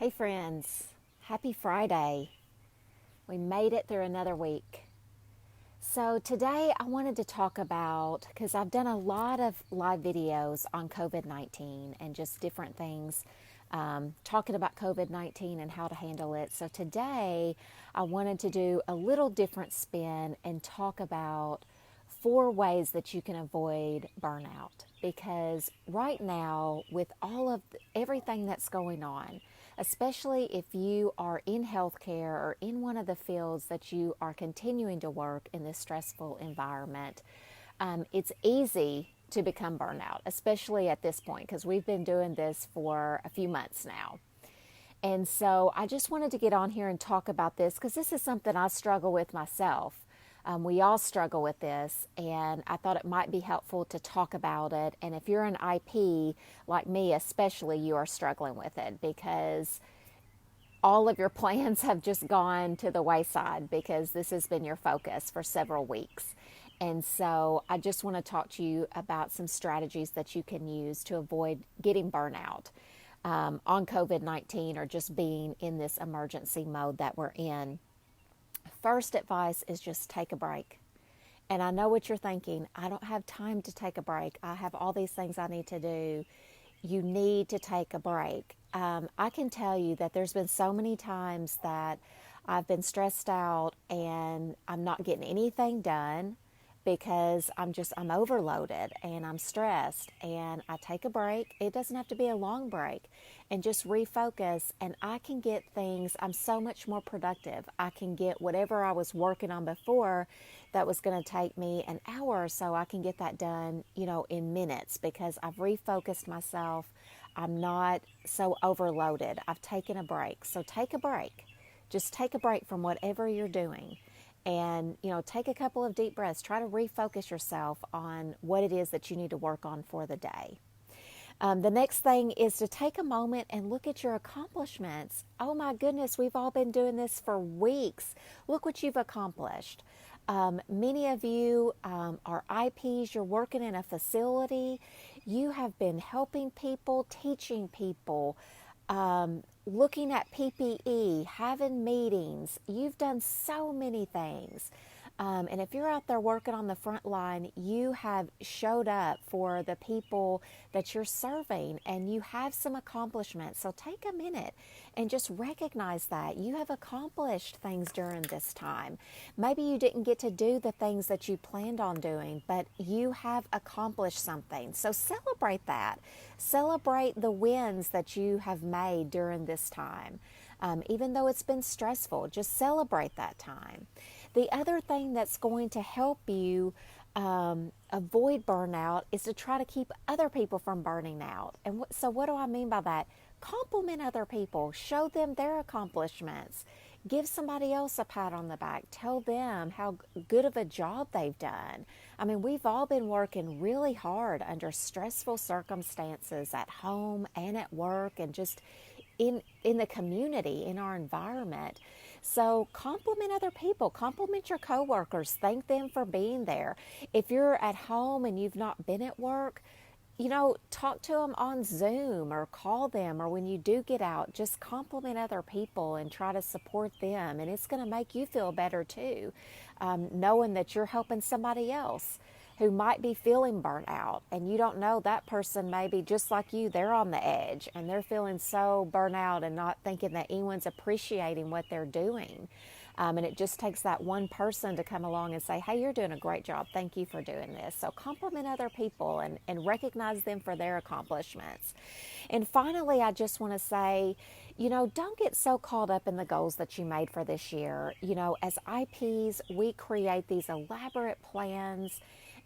Hey friends, happy Friday. We made it through another week. So today I wanted to talk about, because I've done a lot of live videos on COVID-19 and just different things, talking about COVID-19 and how to handle it. So today I wanted to do a little different spin and talk about 4 ways that you can avoid burnout. Because right now, with all of everything that's going on, especially if you are in healthcare or in one of the fields that you are continuing to work in this stressful environment, it's easy to become burnout, especially at this point, because we've been doing this for a few months now. And so I just wanted to get on here and talk about this because this is something I struggle with myself. We all struggle with this, and I thought it might be helpful to talk about it. And if you're an IP, like me especially, you are struggling with it because all of your plans have just gone to the wayside because this has been your focus for several weeks. And so I just want to talk to you about some strategies that you can use to avoid getting burnout on COVID-19 or just being in this emergency mode that we're in. First advice is just take a break. And I know what you're thinking. I don't have time to take a break. I have all these things I need to do. You need to take a break. I can tell you that there's been so many times that I've been stressed out and I'm not getting anything done because I'm overloaded and I'm stressed, and I take a break. It doesn't have to be a long break, and just refocus, and I can get things. I'm so much more productive. I can get whatever I was working on before that was going to take me an hour or so. I can get that done, in minutes because I've refocused myself. I'm not so overloaded. I've taken a break. So take a break. Just take a break from whatever you're doing, and take a couple of deep breaths. Try to refocus yourself on what it is that you need to work on for the day. The next thing is to take a moment and look at your accomplishments. Oh my goodness, we've all been doing this for weeks. Look what you've accomplished. Many of you are IPs. You're working in a facility. You have been helping people, teaching people, looking at PPE, having meetings. You've done so many things. And if you're out there working on the front line, you have showed up for the people that you're serving, and you have some accomplishments. So take a minute and just recognize that you have accomplished things during this time. Maybe you didn't get to do the things that you planned on doing, but you have accomplished something. So celebrate that. Celebrate the wins that you have made during this time. Even though it's been stressful, just celebrate that time. The other thing that's going to help you avoid burnout is to try to keep other people from burning out. And so what do I mean by that? Compliment other people. Show them their accomplishments. Give somebody else a pat on the back. Tell them how good of a job they've done. I mean, we've all been working really hard under stressful circumstances at home and at work and just in the community, in our environment. So compliment other people, compliment your coworkers, thank them for being there. If you're at home and you've not been at work, talk to them on Zoom or call them, or when you do get out, just compliment other people and try to support them. And it's going to make you feel better too, knowing that you're helping somebody else who might be feeling burnt out, and you don't know that person may be just like you. They're on the edge and they're feeling so burnt out and not thinking that anyone's appreciating what they're doing. And it just takes that one person to come along and say, hey, you're doing a great job. Thank you for doing this. So compliment other people and recognize them for their accomplishments. And finally, I just want to say, don't get so caught up in the goals that you made for this year. As IPs, we create these elaborate plans,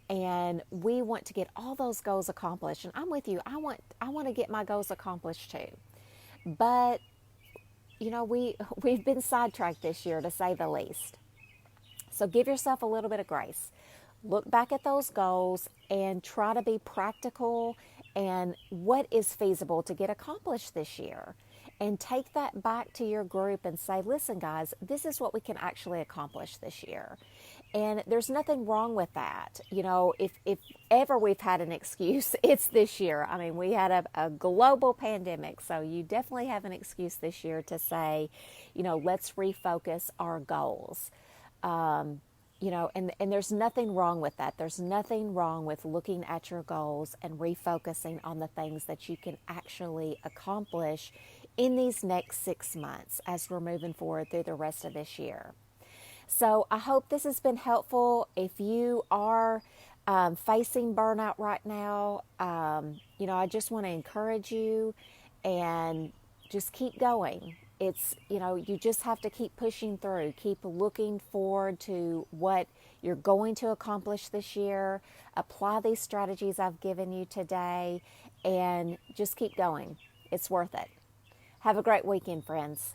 and we want to get all those goals accomplished. And I'm with you. I want to get my goals accomplished too. But we've been sidetracked this year, to say the least. So give yourself a little bit of grace. Look back at those goals and try to be practical and what is feasible to get accomplished this year. And take that back to your group and say, listen, guys, this is what we can actually accomplish this year. And there's nothing wrong with that. You know, if ever we've had an excuse, it's this year. I mean, we had a global pandemic, so you definitely have an excuse this year to say, you know, let's refocus our goals. You know, and there's nothing wrong with that. There's nothing wrong with looking at your goals and refocusing on the things that you can actually accomplish in these next 6 months as we're moving forward through the rest of this year. So I hope this has been helpful. If you are facing burnout right now, you know, I just want to encourage you and just keep going. It's, you know, you just have to keep pushing through, keep looking forward to what you're going to accomplish this year, apply these strategies I've given you today, and just keep going. It's worth it. Have a great weekend, friends.